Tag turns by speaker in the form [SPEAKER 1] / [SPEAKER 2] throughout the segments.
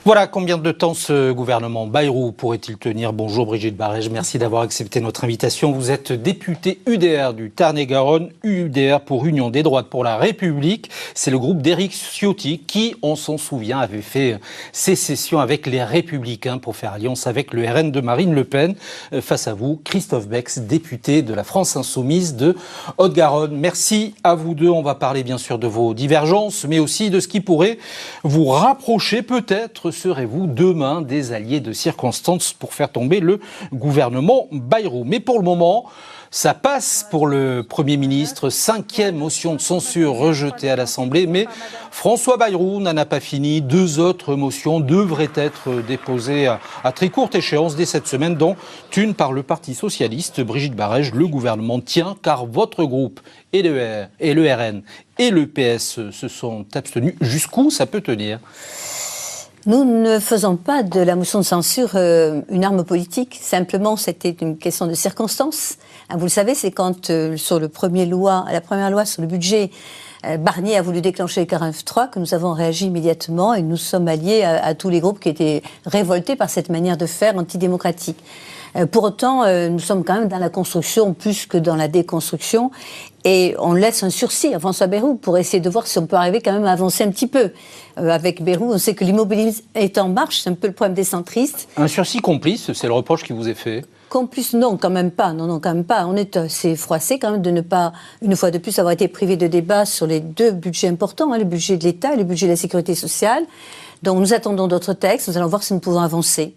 [SPEAKER 1] Voilà, combien de temps ce gouvernement Bayrou pourrait-il tenir? Bonjour Brigitte Barège, merci d'avoir accepté notre invitation. Vous êtes députée UDR du Tarn-et-Garonne, UDR pour Union des droites pour la République. C'est le groupe d'Éric Ciotti qui, on s'en souvient, avait fait sécession avec les Républicains pour faire alliance avec le RN de Marine Le Pen. Face à vous, Christophe Bex, député de la France Insoumise de Haute-Garonne. Merci à vous deux. On va parler bien sûr de vos divergences, mais aussi de ce qui pourrait vous rapprocher. Peut-être serez-vous demain des alliés de circonstance pour faire tomber le gouvernement Bayrou. Mais pour le moment, ça passe pour le Premier ministre. 5e motion de censure rejetée à l'Assemblée. Mais François Bayrou n'en a pas fini. 2 autres motions devraient être déposées à très courte échéance dès cette semaine, dont une par le Parti socialiste. Brigitte Barège, le gouvernement tient car votre groupe et le RN et le PS se sont abstenus. Jusqu'où ça peut tenir ?
[SPEAKER 2] Nous ne faisons pas de la motion de censure une arme politique. Simplement, c'était une question de circonstance. Vous le savez, c'est quand, sur la première loi sur le budget, Barnier a voulu déclencher le 49.3 que nous avons réagi immédiatement et nous sommes alliés à tous les groupes qui étaient révoltés par cette manière de faire antidémocratique. Pour autant, nous sommes quand même dans la construction plus que dans la déconstruction et on laisse un sursis à François Bayrou pour essayer de voir si on peut arriver quand même à avancer un petit peu. Avec Bayrou, on sait que l'immobilisme est en marche, c'est un peu le problème des centristes.
[SPEAKER 1] Un sursis complice, c'est le reproche qui vous est fait ?
[SPEAKER 2] Complice, non, quand même pas. Non, quand même pas. On est assez froissé quand même de ne pas, une fois de plus, avoir été privé de débat sur les 2 budgets importants, le budget de l'État et le budget de la Sécurité sociale. Donc nous attendons d'autres textes, nous allons voir si nous pouvons avancer.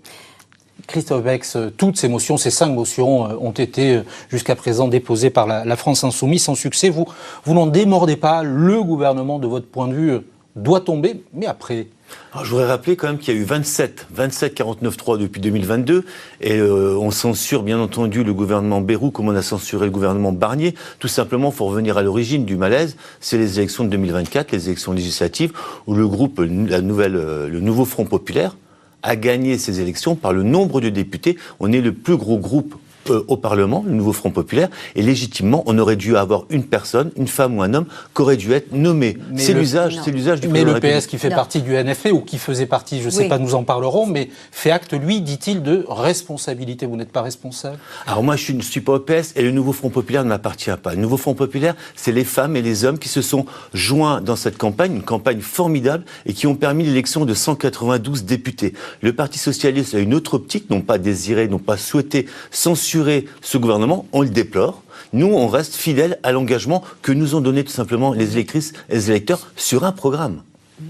[SPEAKER 1] Christophe Bex, toutes ces motions, ces 5 motions ont été jusqu'à présent déposées par la France Insoumise sans succès. Vous n'en démordez pas, le gouvernement, de votre point de vue, doit tomber, mais après...
[SPEAKER 3] Alors, je voudrais rappeler quand même qu'il y a eu 27 49.3 depuis 2022 et on censure bien entendu le gouvernement Bayrou comme on a censuré le gouvernement Barnier. Tout simplement, il faut revenir à l'origine du malaise, c'est les élections de 2024, les élections législatives où le groupe, le nouveau Front Populaire a gagné ces élections par le nombre de députés. On est le plus gros groupe au Parlement, le nouveau Front Populaire, et légitimement, on aurait dû avoir une personne, une femme ou un homme, qui aurait dû être nommé. C'est l'usage du président de la
[SPEAKER 1] Mais le
[SPEAKER 3] République.
[SPEAKER 1] PS qui fait partie du NFE, ou qui faisait partie, je ne sais pas, nous en parlerons, mais fait acte, lui, dit-il, de responsabilité. Vous n'êtes pas responsable ?
[SPEAKER 3] Alors moi, je ne suis pas au PS, et le nouveau Front Populaire ne m'appartient pas. Le nouveau Front Populaire, c'est les femmes et les hommes qui se sont joints dans cette campagne, une campagne formidable, et qui ont permis l'élection de 192 députés. Le Parti Socialiste a une autre optique, n'ont pas désiré, n'ont pas souhaité censurer ce gouvernement, on le déplore. Nous, on reste fidèles à l'engagement que nous ont donné tout simplement les électrices et les électeurs sur un programme.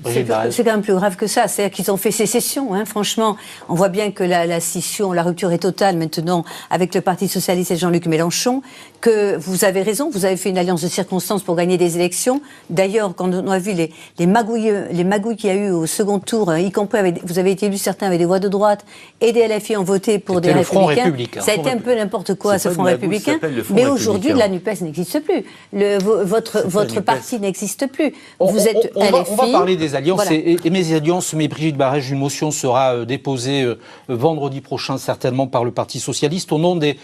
[SPEAKER 2] C'est quand même plus grave que ça. C'est-à-dire qu'ils ont fait sécession. Franchement, on voit bien que la scission, la rupture est totale maintenant avec le Parti Socialiste et Jean-Luc Mélenchon. Que vous avez raison, vous avez fait une alliance de circonstances pour gagner des élections. D'ailleurs, quand on a vu les magouilles qu'il y a eu au second tour, y compris vous avez été élus, certains avec des voix de droite et des LFI ont voté pour des Républicains. Ça a été un peu n'importe quoi, ce Front républicain. Mais aujourd'hui, la NUPES n'existe plus. Votre parti n'existe plus. Vous êtes LFI.
[SPEAKER 1] On va parler des alliances
[SPEAKER 2] voilà.
[SPEAKER 1] et mes alliances, mais Brigitte Barège, une motion sera déposée vendredi prochain certainement par le Parti Socialiste au nom des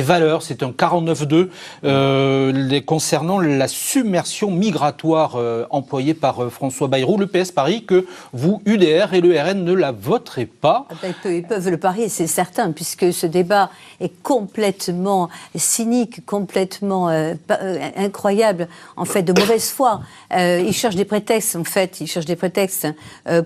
[SPEAKER 1] valeurs. C'est un 49-2 concernant la submersion migratoire employée par François Bayrou. Le PS parie que vous, UDR et le RN, ne la voterez pas.
[SPEAKER 2] Ils peuvent le parier, c'est certain, puisque ce débat est complètement cynique, complètement incroyable, en fait, de mauvaise foi. Ils cherchent des prétextes, en fait,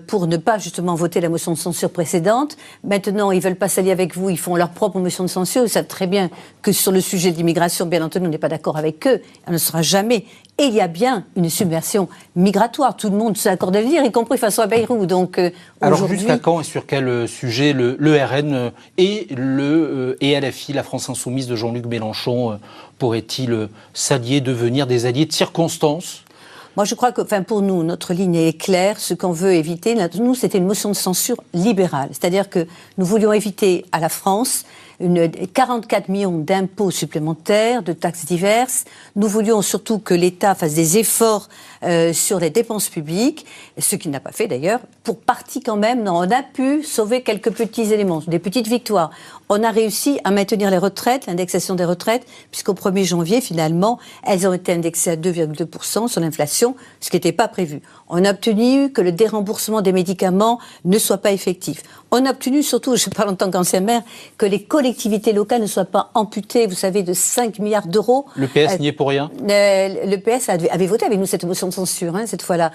[SPEAKER 2] pour ne pas justement voter la motion de censure précédente. Maintenant, ils ne veulent pas s'allier avec vous, ils font leur propre motion de censure. Ils savent très bien que sur le sujet de l'immigration, bien entendu, on n'est pas d'accord avec eux. On ne sera jamais. Et il y a bien une submersion migratoire. Tout le monde s'accorde à le dire, y compris François Bayrou. Donc,
[SPEAKER 1] alors, jusqu'à quand et sur quel sujet le RN et LFI, la France Insoumise de Jean-Luc Mélenchon, pourraient-ils s'allier, devenir des alliés de circonstance ?
[SPEAKER 2] Moi, je crois que, pour nous, notre ligne est claire. Ce qu'on veut éviter, nous, c'était une motion de censure libérale. C'est-à-dire que nous voulions éviter à la France 44 millions d'impôts supplémentaires, de taxes diverses. Nous voulions surtout que l'État fasse des efforts sur les dépenses publiques, ce qu'il n'a pas fait d'ailleurs. Pour partie quand même, non, on a pu sauver quelques petits éléments, des petites victoires. On a réussi à maintenir les retraites, l'indexation des retraites, puisqu'au 1er janvier, finalement, elles ont été indexées à 2,2% sur l'inflation, ce qui n'était pas prévu. On a obtenu que le déremboursement des médicaments ne soit pas effectif. On a obtenu surtout, je parle en tant qu'ancienne maire, que les collectivités locales ne soient pas amputées, vous savez, de 5 milliards d'euros.
[SPEAKER 1] Le PS n'y est pour rien.
[SPEAKER 2] Le PS avait voté avec nous cette motion de censure, cette fois-là.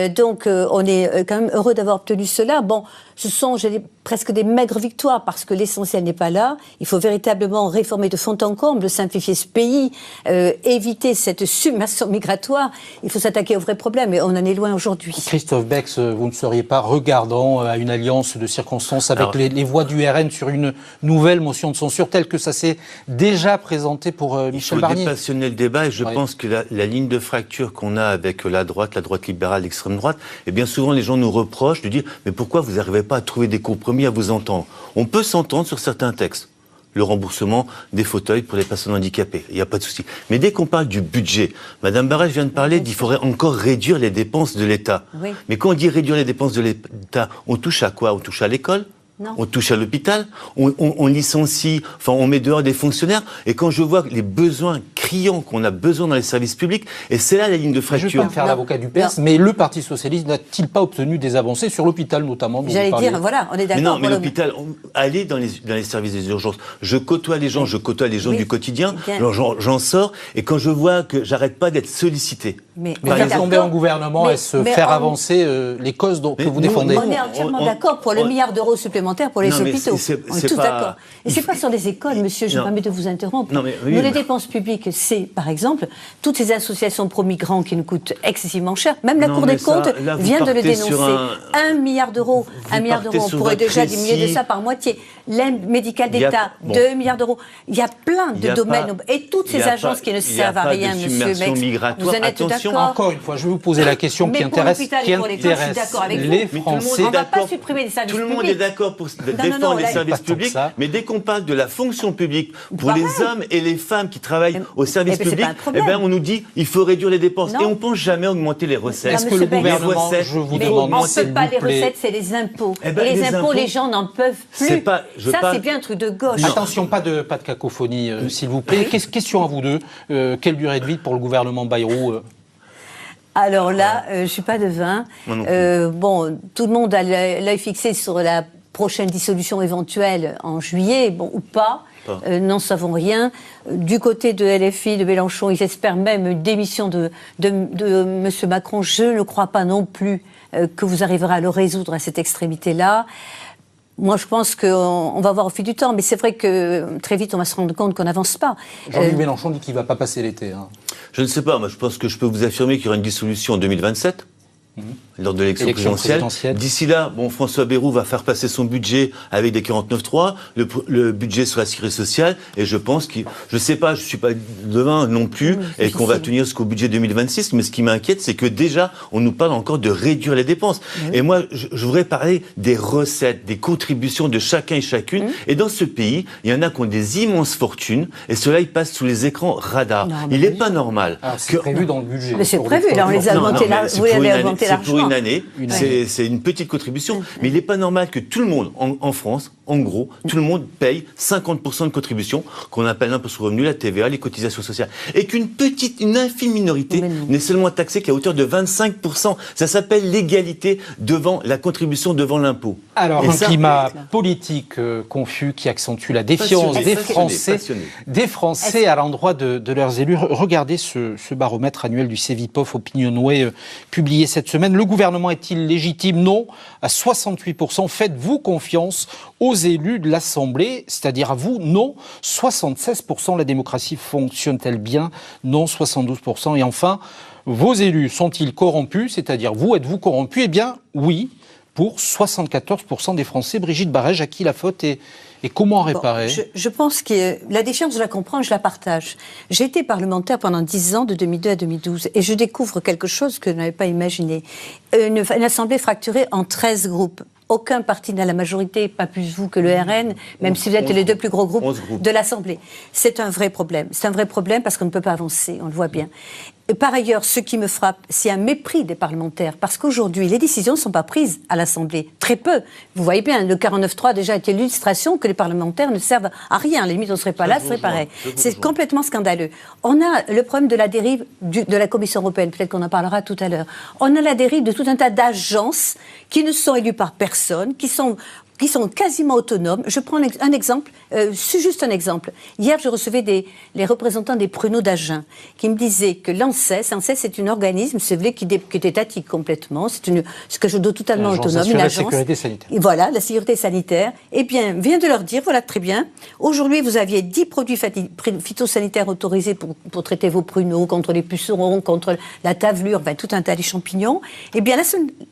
[SPEAKER 2] Donc, on est quand même heureux d'avoir obtenu cela. Bon, ce sont presque des maigres victoires, parce que l'essentiel n'est pas là. Il faut véritablement réformer de fond en comble, simplifier ce pays, éviter cette submersion migratoire. Il faut s'attaquer aux vrais problèmes, et on en est loin aujourd'hui.
[SPEAKER 1] Christophe Bex, vous ne seriez pas regardant à une alliance de circonstances avec les voix du RN sur une nouvelle motion de censure telle que ça s'est déjà présenté pour Michel Barnier?
[SPEAKER 3] Il faut dépassionner le débat, et je pense que la ligne de fracture qu'on a avec la droite libérale, l'extrême droite, et bien souvent les gens nous reprochent de dire « mais pourquoi vous n'arrivez pas à trouver des compromis, à vous entendre ?» On peut s'entendre sur certains textes. Le remboursement des fauteuils pour les personnes handicapées, il n'y a pas de souci. Mais dès qu'on parle du budget, Madame Barège vient de parler qu'il faudrait encore réduire les dépenses de l'État. Oui. Mais quand on dit réduire les dépenses de l'État, on touche à quoi? On touche à l'école? Non. On touche à l'hôpital, on licencie, enfin on met dehors des fonctionnaires, et quand je vois les besoins criants qu'on a besoin dans les services publics, et c'est là la ligne de fracture.
[SPEAKER 1] Je ne vais pas me faire l'avocat du PS, mais le Parti Socialiste n'a-t-il pas obtenu des avancées sur l'hôpital notamment?
[SPEAKER 2] J'allais dire, voilà, on est d'accord.
[SPEAKER 3] Mais non, mais l'hôpital, allez dans les services des urgences. Je côtoie les gens, du quotidien, j'en sors, et quand je vois que j'arrête pas d'être sollicité.
[SPEAKER 1] Mais tomber en gouvernement et se faire avancer les causes que vous défendez.
[SPEAKER 2] On est entièrement d'accord pour le milliard d'euros supplémentaires pour les hôpitaux. On est tous d'accord. Et c'est pas sur les écoles, monsieur, je me permets de vous interrompre. Nous, les dépenses publiques, c'est, par exemple, toutes ces associations pro-migrants qui nous coûtent excessivement cher. Même la Cour des comptes vient de le dénoncer. 1 milliard d'euros. 1 milliard d'euros, on pourrait déjà diminuer de ça par moitié. L'aide médicale d'État, 2 milliards d'euros. Il y a plein de domaines. Et toutes ces agences qui ne servent à rien, monsieur Bex. Vous en êtes d'accord?
[SPEAKER 1] Encore une fois, je vais vous poser la question qui intéresse les Français.
[SPEAKER 2] On ne va pas supprimer les services publics.
[SPEAKER 3] Tout le monde est d'accord pour défendre les services publics, mais dès qu'on parle de la fonction publique, pour les hommes et les femmes qui travaillent au service public, on nous dit il faut réduire les dépenses. Et on ne pense jamais augmenter les recettes.
[SPEAKER 1] Est-ce que le gouvernement, je vous demande,
[SPEAKER 2] on ne peut pas les recettes, c'est les impôts. Et les impôts, les gens n'en peuvent plus. Ça, c'est bien un truc de gauche.
[SPEAKER 1] Attention, pas de cacophonie, s'il vous plaît. Question à vous deux. Quelle durée de vie pour le gouvernement Bayrou?
[SPEAKER 2] Alors là, je ne suis pas devin. Bon, tout le monde a l'œil fixé sur la prochaine dissolution éventuelle en juillet, ou pas. N'en savons rien. Du côté de LFI, de Mélenchon, ils espèrent même une démission de M. Macron. Je ne crois pas non plus que vous arriverez à le résoudre à cette extrémité-là. Moi, je pense qu'on va voir au fil du temps, mais c'est vrai que très vite, on va se rendre compte qu'on n'avance pas.
[SPEAKER 1] Jean-Luc Mélenchon dit qu'il ne va pas passer l'été.
[SPEAKER 3] Je ne sais pas, moi je pense que je peux vous affirmer qu'il y aura une dissolution en 2027. Lors de l'élection présidentielle. D'ici là, François Bayrou va faire passer son budget avec des 49.3, le budget sur la sécurité sociale, et je pense je sais pas, je suis pas devin non plus, et qu'on va tenir jusqu'au budget 2026, mais ce qui m'inquiète, c'est que déjà, on nous parle encore de réduire les dépenses. Et moi, je voudrais parler des recettes, des contributions de chacun et chacune, et dans ce pays, il y en a qui ont des immenses fortunes, et cela, ils passent sous les écrans radars. Il n'est pas normal.
[SPEAKER 1] C'est prévu dans le budget.
[SPEAKER 2] Mais c'est prévu, là, on les a augmentés là.
[SPEAKER 3] C'est pour une année, c'est une petite contribution, mais il n'est pas normal que tout le monde, en France, en gros, tout le monde paye 50% de contribution, qu'on appelle l'impôt sur le revenu, la TVA, les cotisations sociales, et qu'une infime minorité n'est seulement taxée qu'à hauteur de 25%. Ça s'appelle l'égalité devant la contribution, devant l'impôt.
[SPEAKER 1] Alors, un climat politique confus qui accentue la défiance des Français à l'endroit de leurs élus. Regardez ce baromètre annuel du Cevipof Opinionway publié cette semaine. Le gouvernement est-il légitime? Non, à 68%. Faites-vous confiance aux élus de l'Assemblée, c'est-à-dire à vous? Non, 76%. La démocratie fonctionne-t-elle bien? Non, 72%. Et enfin, vos élus sont-ils corrompus? C'est-à-dire vous, êtes-vous corrompus? Eh bien, oui, pour 74% des Français. Brigitte Barège, à qui la faute et comment réparer?
[SPEAKER 2] Je pense que la défiance, je la comprends, je la partage. J'ai été parlementaire pendant 10 ans, de 2002 à 2012, et je découvre quelque chose que je n'avais pas imaginé. Une assemblée fracturée en 13 groupes. aucun parti n'a la majorité, pas plus vous que le RN, même si vous êtes les deux plus gros groupes de l'Assemblée. C'est un vrai problème. C'est un vrai problème parce qu'on ne peut pas avancer, on le voit bien. Et par ailleurs, ce qui me frappe, c'est un mépris des parlementaires, parce qu'aujourd'hui, les décisions ne sont pas prises à l'Assemblée. Très peu. Vous voyez bien, le 49.3 a déjà été l'illustration que les parlementaires ne servent à rien. À la limite, on ne serait pas là, ce serait pareil. C'est complètement scandaleux. On a le problème de la dérive de la Commission européenne, peut-être qu'on en parlera tout à l'heure. On a la dérive de tout un tas d'agences qui ne sont élues par personne, qui sont quasiment autonomes. Je prends un exemple, c'est juste un exemple. Hier, je recevais les représentants des pruneaux d'Agen qui me disaient que l'ANSES c'est un organisme, c'est vrai, qui est étatique complètement, c'est quelque chose de totalement autonome, une agence. La sécurité sanitaire. Et voilà, la sécurité sanitaire. Eh bien, vient de leur dire, voilà, très bien, aujourd'hui, vous aviez 10 produits phytosanitaires autorisés pour traiter vos pruneaux, contre les pucerons, contre la tavelure, enfin, tout un tas de champignons. Eh bien,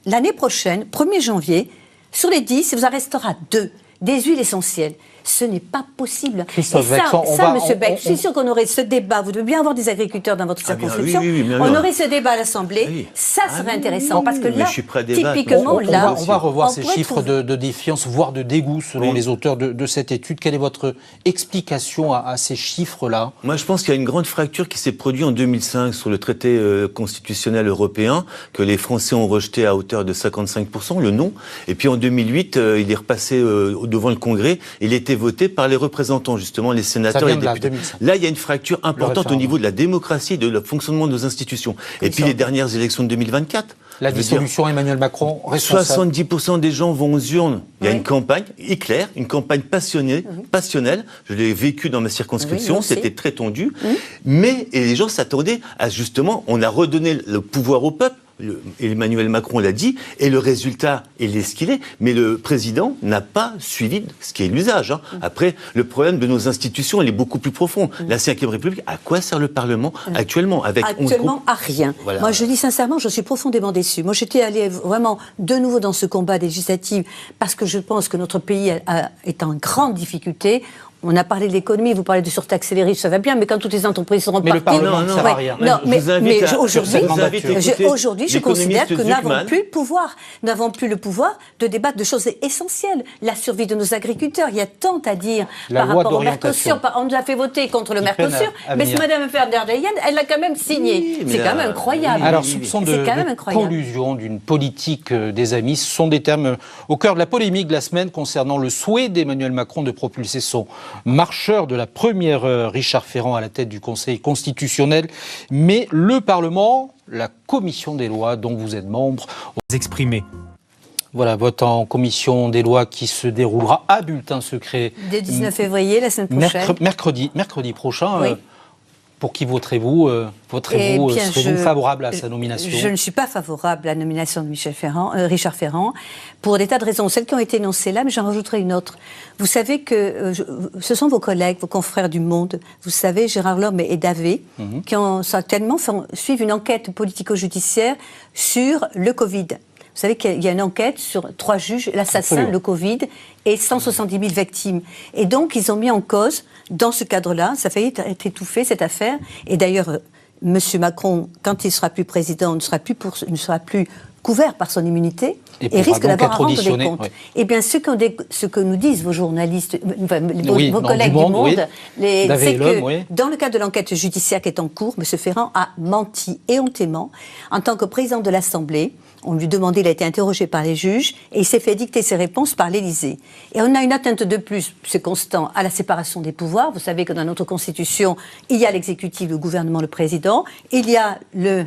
[SPEAKER 2] l'année prochaine, 1er janvier, sur les 10, il vous en restera 2, des huiles essentielles. Ce n'est pas possible.
[SPEAKER 1] Christophe
[SPEAKER 2] Monsieur Beck, je suis sûr qu'on aurait ce débat. Vous devez bien avoir des agriculteurs dans votre circonscription. On aurait ce débat à l'Assemblée. Ça serait intéressant. Parce que là, typiquement,
[SPEAKER 1] on va revoir ces chiffres de défiance, voire de dégoût, selon les auteurs de cette étude. Quelle est votre explication à ces chiffres-là ?
[SPEAKER 3] Moi, je pense qu'il y a une grande fracture qui s'est produite en 2005 sur le traité constitutionnel européen, que les Français ont rejeté à hauteur de 55%, le non. Et puis en 2008, il est repassé devant le Congrès. Il était voté par les représentants, justement, les sénateurs et les députés. Là, il y a une fracture importante au niveau de la démocratie et de le fonctionnement de nos institutions. Et puis les dernières élections de 2024.
[SPEAKER 1] La dissolution Emmanuel Macron responsable.
[SPEAKER 3] 70% des gens vont aux urnes. Il y a une campagne éclair, une campagne passionnelle. Je l'ai vécu dans ma circonscription, c'était très tendu. Mais les gens s'attendaient à, justement, on a redonné le pouvoir au peuple. Emmanuel Macron l'a dit, et le résultat, il est ce qu'il est. Mais le président n'a pas suivi ce qui est l'usage. Après, le problème de nos institutions, il est beaucoup plus profond. La Ve République, à quoi sert le Parlement actuellement avec 11 groupes ?
[SPEAKER 2] À rien. Voilà. Moi, je dis sincèrement, je suis profondément déçue. Moi, j'étais allée vraiment de nouveau dans ce combat législatif parce que je pense que notre pays est en grande difficulté. On a parlé de l'économie, vous parlez de surtaxe les riches, ça va bien, mais quand toutes les entreprises seront parties...
[SPEAKER 1] Mais le Parlement ne sert à rien.
[SPEAKER 2] Non, mais aujourd'hui, je considère que nous n'avons plus le pouvoir. Nous n'avons plus le pouvoir de débattre de choses essentielles. La survie de nos agriculteurs, il y a tant à dire par rapport au Mercosur. On nous a fait voter contre le Mercosur, mais si Mme von der Leyen, elle l'a quand même signé. C'est quand même incroyable.
[SPEAKER 1] Alors, soupçon de collusion d'une politique des amis, ce sont des termes au cœur de la polémique de la semaine concernant le souhait d'Emmanuel Macron de propulser son marcheur de la première heure, Richard Ferrand, à la tête du Conseil constitutionnel. Mais le Parlement, la commission des lois dont vous êtes membre,
[SPEAKER 4] exprimé.
[SPEAKER 1] Voilà, vote en commission des lois qui se déroulera à bulletin secret.
[SPEAKER 2] Dès 19 février, la semaine prochaine.
[SPEAKER 1] Mercredi prochain. Oui. Pour qui voterez-vous Serez-vous favorable à sa nomination ?
[SPEAKER 2] Je ne suis pas favorable à la nomination de Richard Ferrand, pour des tas de raisons. Celles qui ont été énoncées là, mais j'en rajouterai une autre. Vous savez que ce sont vos collègues, vos confrères du Monde, vous savez, Gérard Lorme et Davé, qui ont certainement suivent une enquête politico-judiciaire sur le Covid. Vous savez qu'il y a une enquête sur 3 juges, l'assassin, le Covid, et 170 000 victimes. Et donc, ils ont mis en cause, dans ce cadre-là, ça a failli être étouffé, cette affaire. Et d'ailleurs, M. Macron, quand il ne sera plus président, ne sera plus couvert par son immunité et risque d'avoir à rendre des comptes. Oui. Eh bien, ce que nous disent vos journalistes, vos collègues du Monde, c'est que dans le cadre de l'enquête judiciaire qui est en cours, M. Ferrand a menti éhontément en tant que président de l'Assemblée. On lui demandait, il a été interrogé par les juges et il s'est fait dicter ses réponses par l'Élysée. Et on a une atteinte de plus, c'est constant, à la séparation des pouvoirs. Vous savez que dans notre Constitution, il y a l'exécutif, le gouvernement, le président. Il y a le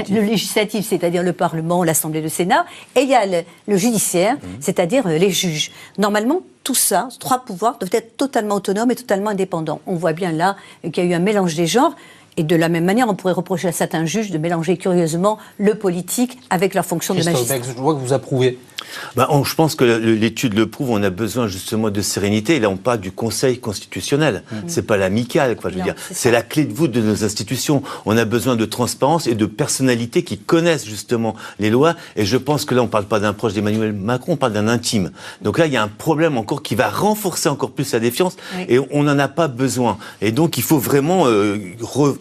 [SPEAKER 2] législatif, c'est-à-dire le Parlement, l'Assemblée, le Sénat. Et il y a le judiciaire, c'est-à-dire les juges. Normalement, tout ça, 3 pouvoirs, doivent être totalement autonomes et totalement indépendants. On voit bien là qu'il y a eu un mélange des genres. Et de la même manière, on pourrait reprocher à certains juges de mélanger curieusement le politique avec leur fonction de magistrat.
[SPEAKER 1] Je vois que vous approuvez.
[SPEAKER 3] Je pense que l'étude le prouve, on a besoin justement de sérénité. Et là, on parle du Conseil constitutionnel. C'est pas l'amical, quoi. C'est la clé de voûte de nos institutions. On a besoin de transparence et de personnalités qui connaissent justement les lois. Et je pense que là, on parle pas d'un proche d'Emmanuel Macron, on parle d'un intime. Donc là, il y a un problème encore qui va renforcer encore plus la défiance. Et on n'en a pas besoin. Et donc, il faut vraiment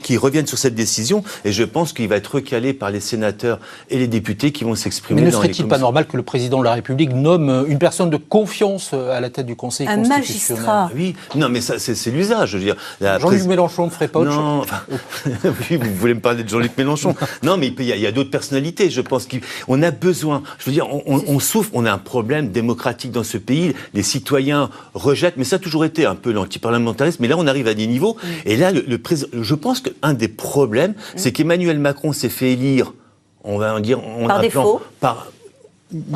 [SPEAKER 3] qu'ils reviennent sur cette décision. Et je pense qu'il va être recalé par les sénateurs et les députés qui vont s'exprimer.
[SPEAKER 1] Mais ne serait-il pas normal que le président de la République nomme une personne de confiance à la tête du Conseil constitutionnel.
[SPEAKER 2] Magistrat.
[SPEAKER 3] Oui, non, mais ça, c'est l'usage. Je veux dire,
[SPEAKER 1] Jean-Luc Mélenchon ne ferait pas autre chose.
[SPEAKER 3] Non, enfin, oui, vous voulez me parler de Jean-Luc Mélenchon. Non, mais il y a d'autres personnalités. Je pense qu'on a besoin. Je veux dire, on souffre. On a un problème démocratique dans ce pays. Les citoyens rejettent, mais ça a toujours été un peu l'antiparlementarisme. Mais là, on arrive à des niveaux. Et là, le président. Je pense qu'un des problèmes, c'est qu'Emmanuel Macron s'est fait élire. On va en dire
[SPEAKER 2] par défaut.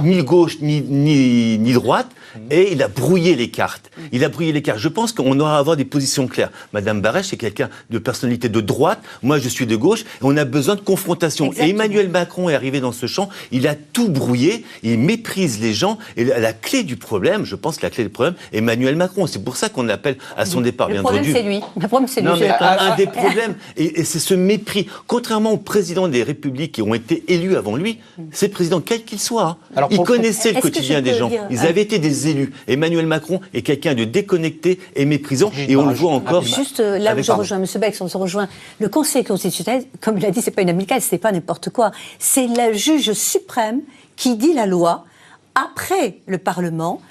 [SPEAKER 3] Ni gauche ni droite, et il a brouillé les cartes. Je pense qu'on doit avoir des positions claires. Madame Barèche est quelqu'un de personnalité de droite, moi je suis de gauche, et on a besoin de confrontation. Exactement. Et Emmanuel Macron est arrivé dans ce champ, il a tout brouillé, il méprise les gens, et la clé du problème, je pense que la clé du problème, Emmanuel Macron. C'est pour ça qu'on appelle à son départ, bien entendu.
[SPEAKER 2] Le problème c'est lui.
[SPEAKER 3] Non, mais un des problèmes, et c'est ce mépris. Contrairement aux présidents des républiques qui ont été élus avant lui, ces présidents, quels qu'ils soient,
[SPEAKER 1] alors,
[SPEAKER 3] ils connaissaient le quotidien des gens. Ils avaient été des élus. Emmanuel Macron est quelqu'un de déconnecté et méprisant, et on le voit encore.
[SPEAKER 2] Juste là où je rejoins M. Bex, on se rejoint. Le Conseil constitutionnel, comme il a dit, c'est pas une amicale, c'est pas n'importe quoi. C'est la juge suprême qui dit la loi après le Parlement.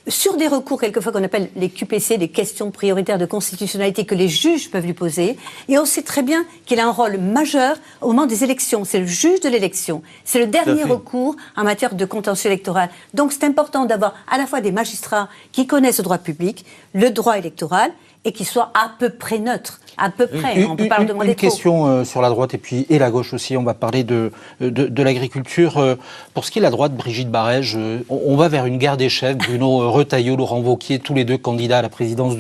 [SPEAKER 2] Sur des recours, quelquefois, qu'on appelle les QPC, les questions prioritaires de constitutionnalité que les juges peuvent lui poser. Et on sait très bien qu'il a un rôle majeur au moment des élections. C'est le juge de l'élection. C'est le dernier recours en matière de contentieux électoral. Donc c'est important d'avoir à la fois des magistrats qui connaissent le droit public, le droit électoral, et qui soient à peu près neutres. À peu près, on peut pas leur demander
[SPEAKER 1] une question sur la droite et la gauche aussi, on va parler de l'agriculture. Pour ce qui est de la droite, Brigitte Barège, on va vers une guerre des chefs. Bruno Retailleau, Laurent Wauquiez, tous les deux candidats à la présidence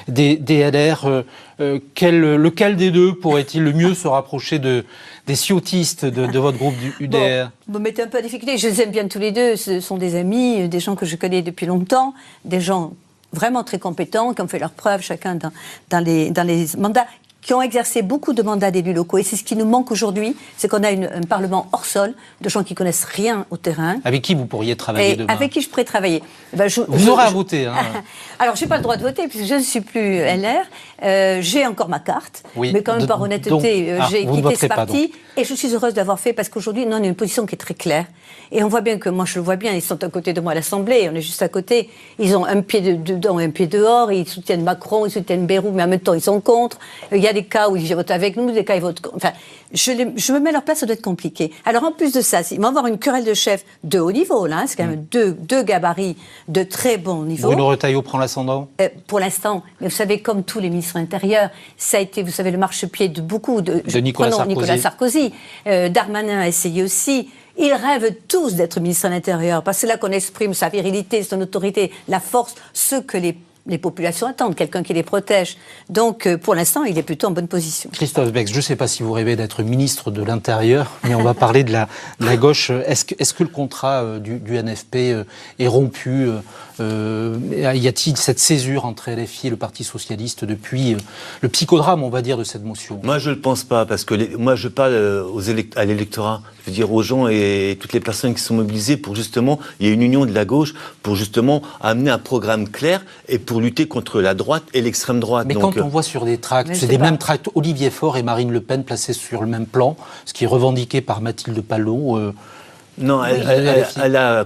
[SPEAKER 1] des LR. Lequel des deux pourrait-il le mieux se rapprocher des ciotistes de votre groupe du UDR?
[SPEAKER 2] Vous me mettez un peu à difficulté. Je les aime bien tous les deux. Ce sont des amis, des gens que je connais depuis longtemps, des gens vraiment très compétents, qui ont fait leurs preuves chacun dans les mandats, qui ont exercé beaucoup de mandats d'élus locaux. Et c'est ce qui nous manque aujourd'hui, c'est qu'on a un Parlement hors sol, de gens qui connaissent rien au terrain.
[SPEAKER 1] Avec qui vous pourriez travailler demain?
[SPEAKER 2] Avec qui je pourrais travailler?
[SPEAKER 1] Vous aurez à voter. Hein.
[SPEAKER 2] Alors, je n'ai pas le droit de voter, puisque je ne suis plus LR. J'ai encore ma carte, mais quand même par honnêteté, j'ai quitté ce parti. Et je suis heureuse d'avoir fait, parce qu'aujourd'hui, on a une position qui est très claire. Et on voit bien que, moi je le vois bien, ils sont à côté de moi à l'Assemblée, on est juste à côté. Ils ont un pied dedans et un pied dehors, ils soutiennent Macron, ils soutiennent Bayrou, mais en même temps ils sont contre. Il y a des cas où ils votent avec nous, des cas où ils votent contre. Enfin, je me mets à leur place, ça doit être compliqué. Alors en plus de ça, ils vont avoir une querelle de chefs de haut niveau, là, c'est quand même deux gabarits de très bon niveau.
[SPEAKER 1] Bruno Retailleau prend l'ascendant
[SPEAKER 2] pour l'instant, mais vous savez, comme tous les ministres intérieurs, ça a été, vous savez, le marchepied de beaucoup de Nicolas Sarkozy. Darmanin a essayé aussi. Ils rêvent tous d'être ministre de l'Intérieur, parce que c'est là qu'on exprime sa virilité, son autorité, la force, ce que les populations attendent, quelqu'un qui les protège. Donc, pour l'instant, il est plutôt en bonne position.
[SPEAKER 1] Christophe Bex, je ne sais pas si vous rêvez d'être ministre de l'Intérieur, mais on va parler de la gauche. Est-ce que le contrat du NFP est rompu? Y a-t-il cette césure entre LFI et le Parti Socialiste depuis le psychodrame, on va dire, de cette motion?
[SPEAKER 3] Moi, je ne le pense pas, parce que moi, je parle à l'électorat, je veux dire aux gens et toutes les personnes qui sont mobilisées pour justement, il y a une union de la gauche pour justement amener un programme clair et pour lutter contre la droite et l'extrême droite.
[SPEAKER 1] Mais donc, quand on voit sur des tracts, c'est des mêmes tracts, Olivier Faure et Marine Le Pen placés sur le même plan, ce qui est revendiqué par Mathilde Panot.
[SPEAKER 3] Non, elle a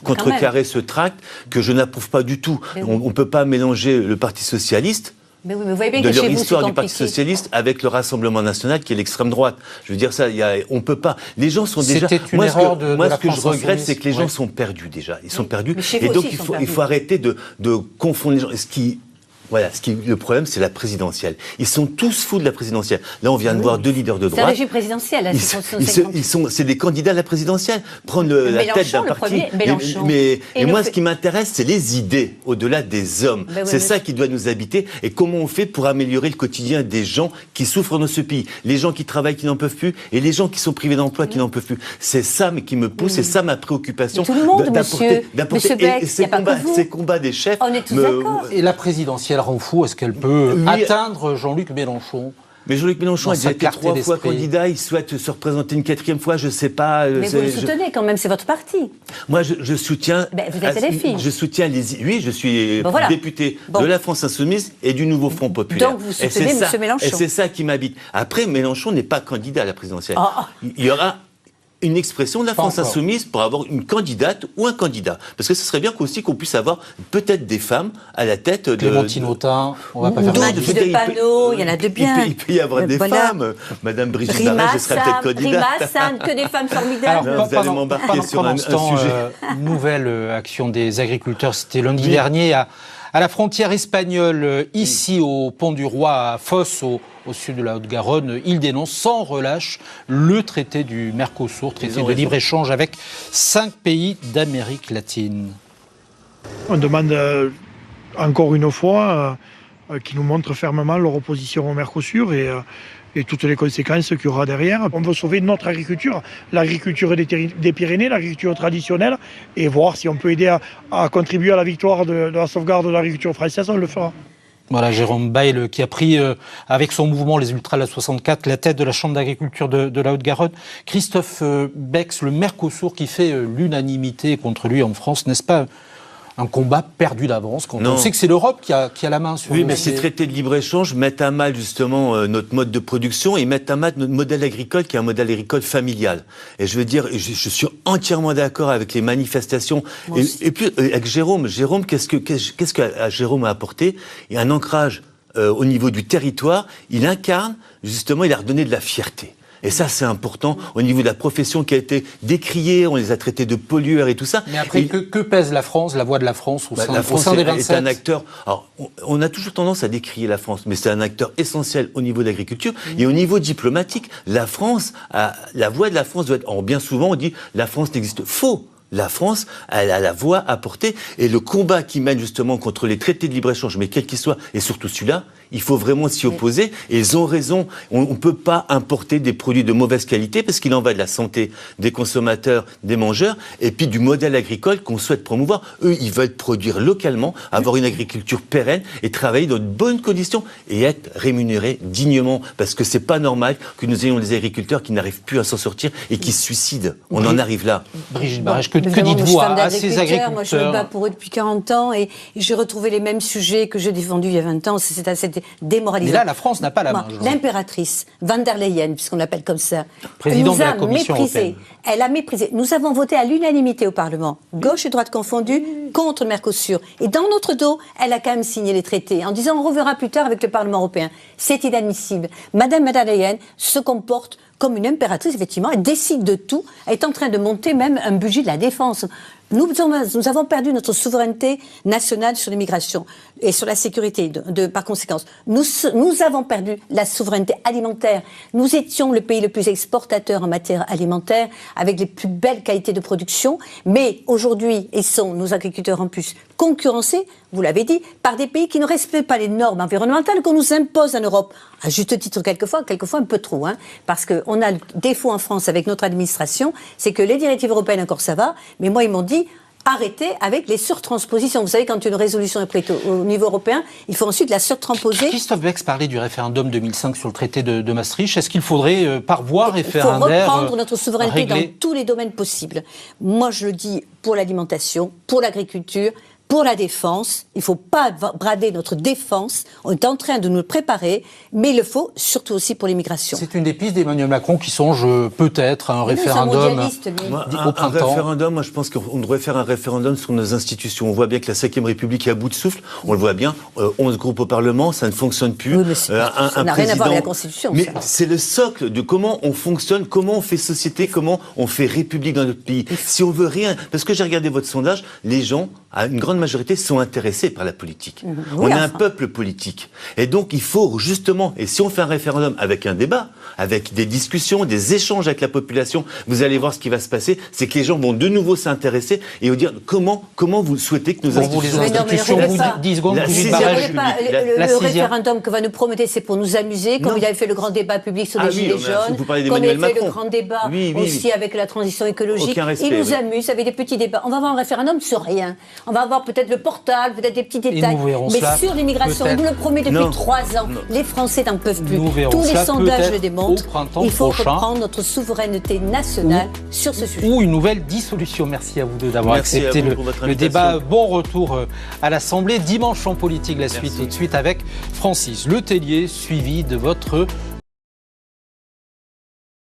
[SPEAKER 3] contrecarré ce tract que je n'approuve pas du tout. On ne peut pas mélanger le Parti Socialiste
[SPEAKER 2] mais oui, mais vous voyez bien
[SPEAKER 3] de
[SPEAKER 2] que
[SPEAKER 3] leur
[SPEAKER 2] chez vous,
[SPEAKER 3] histoire du Parti Socialiste avec le Rassemblement National qui est l'extrême droite. Je veux dire ça, on peut pas. Les gens sont déjà. Moi, ce que je regrette, c'est que les gens sont perdus déjà. Ils sont perdus. Et donc, il faut arrêter de confondre les gens. Le problème, c'est la présidentielle. Ils sont tous fous de la présidentielle. Là, on vient de voir deux leaders de droite.
[SPEAKER 2] C'est un régime présidentiel.
[SPEAKER 3] C'est des candidats à la présidentielle. Prendre la tête d'un parti. Et moi, ce qui m'intéresse, c'est les idées, au-delà des hommes. C'est ça qui doit nous habiter. Et comment on fait pour améliorer le quotidien des gens qui souffrent dans ce pays. Les gens qui travaillent, qui n'en peuvent plus, et les gens qui sont privés d'emploi, qui n'en peuvent plus. C'est ça qui me pousse, c'est ça ma préoccupation.
[SPEAKER 2] Tout le monde, monsieur Beck,
[SPEAKER 3] ces combats des chefs.
[SPEAKER 2] On est tous d'accord.
[SPEAKER 1] Et la présidentielle rend fou, est-ce qu'elle peut atteindre Jean-Luc Mélenchon?
[SPEAKER 3] Mais Jean-Luc Mélenchon a déjà été 3 fois candidat, il souhaite se représenter une 4e fois, je ne sais pas.
[SPEAKER 2] Mais vous le soutenez quand même, c'est votre parti.
[SPEAKER 3] Moi, je soutiens.
[SPEAKER 2] Vous êtes LFI.
[SPEAKER 3] Je soutiens Oui, je suis député de la France Insoumise et du Nouveau Front Populaire.
[SPEAKER 2] Donc vous soutenez M. Mélenchon.
[SPEAKER 3] Et c'est ça qui m'habite. Après, Mélenchon n'est pas candidat à la présidentielle. Il y aura une expression de la France insoumise pour avoir une candidate ou un candidat. Parce que ce serait bien aussi qu'on puisse avoir peut-être des femmes à la tête de...
[SPEAKER 1] Clémentine Autain, on va pas faire
[SPEAKER 2] ça. De Panot, il y en a de bien.
[SPEAKER 3] Il peut y avoir des femmes. Madame Brigitte Barrès, je serais peut-être candidate.
[SPEAKER 2] Rimas, que des femmes formidables.
[SPEAKER 3] Alors, vous allez m'embarquer sur un sujet.
[SPEAKER 1] Nouvelle action des agriculteurs, c'était lundi dernier à la frontière espagnole, ici au Pont du Roi, à Fos, au sud de la Haute-Garonne. Ils dénoncent sans relâche le traité du Mercosur, traité de libre-échange avec 5 pays d'Amérique latine.
[SPEAKER 4] On demande encore une fois qu'ils nous montrent fermement leur opposition au Mercosur et toutes les conséquences qu'il y aura derrière. On veut sauver notre agriculture, l'agriculture des Pyrénées, l'agriculture traditionnelle, et voir si on peut aider à contribuer à la victoire de la sauvegarde de l'agriculture française, on le fera.
[SPEAKER 1] Voilà, Jérôme Bail qui a pris, avec son mouvement Les Ultras la 64, la tête de la Chambre d'agriculture de la Haute-Garonne. Christophe Bex, le Mercosur qui fait l'unanimité contre lui en France, n'est-ce pas un combat perdu d'avance quand on sait que c'est l'Europe qui a la main sur...
[SPEAKER 3] Oui, mais ces traités de libre-échange mettent à mal justement notre mode de production et mettent à mal notre modèle agricole qui est un modèle agricole familial. Et je veux dire, je suis entièrement d'accord avec les manifestations. Et puis avec Jérôme, qu'est-ce que Jérôme a apporté? Il y a un ancrage au niveau du territoire. Il incarne, justement, il a redonné de la fierté. Et ça, c'est important au niveau de la profession qui a été décriée, on les a traités de pollueurs et tout ça.
[SPEAKER 1] Mais après, que pèse la France, la voix de la France au sein des 27 ?
[SPEAKER 3] C'est un acteur... Alors, on a toujours tendance à décrier la France, mais c'est un acteur essentiel au niveau de l'agriculture et au niveau diplomatique. La France, la voix de la France doit être... Alors, bien souvent, on dit la France n'existe... Faux. La France, elle a la voix à porter et le combat qui mène justement contre les traités de libre-échange, mais quel qu'il soit, et surtout celui-là, il faut vraiment s'y opposer. Et ils ont raison. On ne peut pas importer des produits de mauvaise qualité parce qu'il en va de la santé des consommateurs, des mangeurs, et puis du modèle agricole qu'on souhaite promouvoir. Eux, ils veulent produire localement, avoir une agriculture pérenne et travailler dans de bonnes conditions et être rémunérés dignement. Parce que c'est pas normal que nous ayons des agriculteurs qui n'arrivent plus à s'en sortir et qui se suicident. On en arrive là.
[SPEAKER 1] Brigitte Barrès, que dites-vous à ces agriculteurs?
[SPEAKER 2] Moi, je me bats pour eux depuis 40 ans et j'ai retrouvé les mêmes sujets que j'ai défendus il y a 20 ans. C'est assez démoralisant.
[SPEAKER 1] Mais là, la France n'a pas la main.
[SPEAKER 2] L'impératrice van der Leyen, puisqu'on l'appelle comme ça,
[SPEAKER 1] présidente de la Commission européenne.
[SPEAKER 2] Elle a méprisé. Nous avons voté à l'unanimité au Parlement, gauche et droite confondues, contre le Mercosur. Et dans notre dos, elle a quand même signé les traités en disant on reverra plus tard avec le Parlement européen. C'est inadmissible. Madame van der Leyen se comporte comme une impératrice, effectivement, elle décide de tout, elle est en train de monter même un budget de la défense. Nous avons perdu notre souveraineté nationale sur l'immigration et sur la sécurité, par conséquent. Nous avons perdu la souveraineté alimentaire. Nous étions le pays le plus exportateur en matière alimentaire, avec les plus belles qualités de production, mais aujourd'hui, ils sont, nos agriculteurs en plus, concurrencés, vous l'avez dit, par des pays qui ne respectent pas les normes environnementales qu'on nous impose en Europe. À juste titre quelquefois un peu trop, parce qu'on a le défaut en France avec notre administration, c'est que les directives européennes encore ça va, mais moi ils m'ont dit arrêtez avec les surtranspositions. Vous savez, quand une résolution est prise au niveau européen, il faut ensuite la surtransposer.
[SPEAKER 1] Christophe Bex parlait du référendum 2005 sur le traité de Maastricht. Est-ce qu'il faudrait, par voie référendaire,
[SPEAKER 2] il faut reprendre notre souveraineté dans tous les domaines possibles. Moi, je le dis pour l'alimentation, pour l'agriculture, pour la défense. Il ne faut pas brader notre défense. On est en train de nous le préparer, mais il le faut surtout aussi pour l'immigration.
[SPEAKER 1] C'est une des pistes d'Emmanuel Macron qui songe peut-être à un référendum au printemps.
[SPEAKER 3] Un référendum, moi je pense qu'on devrait faire un référendum sur nos institutions. On voit bien que la 5e République est à bout de souffle. On le voit bien. 11 groupes au Parlement, ça ne fonctionne plus.
[SPEAKER 2] Oui, mais ça n'a rien à voir avec la Constitution.
[SPEAKER 3] Mais c'est le socle de comment on fonctionne, comment on fait société, comment on fait république dans notre pays. Si on veut rien... Parce que j'ai regardé votre sondage, les gens, à une grande majorité, sont intéressés par la politique. On est un peuple politique. Et donc, il faut justement, et si on fait un référendum avec un débat, avec des discussions, des échanges avec la population, vous allez voir ce qui va se passer, c'est que les gens vont de nouveau s'intéresser et vous dire comment vous souhaitez que nos institutions...
[SPEAKER 1] Vous dites 10 secondes,
[SPEAKER 2] le référendum que va nous promettre, c'est pour nous amuser, comme il avait fait le grand débat public sur les Gilets jaunes, comme il a fait le grand débat aussi avec la transition écologique. Il nous amuse avec des petits débats. On va avoir un référendum sur rien. On va avoir peut-être le portal, peut-être des petits détails. Mais sur l'immigration, il nous le promet depuis 3 ans. Les Français n'en peuvent plus. Tous les sondages le démontrent. Il faut reprendre notre souveraineté nationale sur ce sujet.
[SPEAKER 1] Ou une nouvelle dissolution. Merci à vous deux d'avoir accepté le débat. Bon retour à l'Assemblée. Dimanche en politique, la suite tout de suite avec Francis Letellier, suivi de votre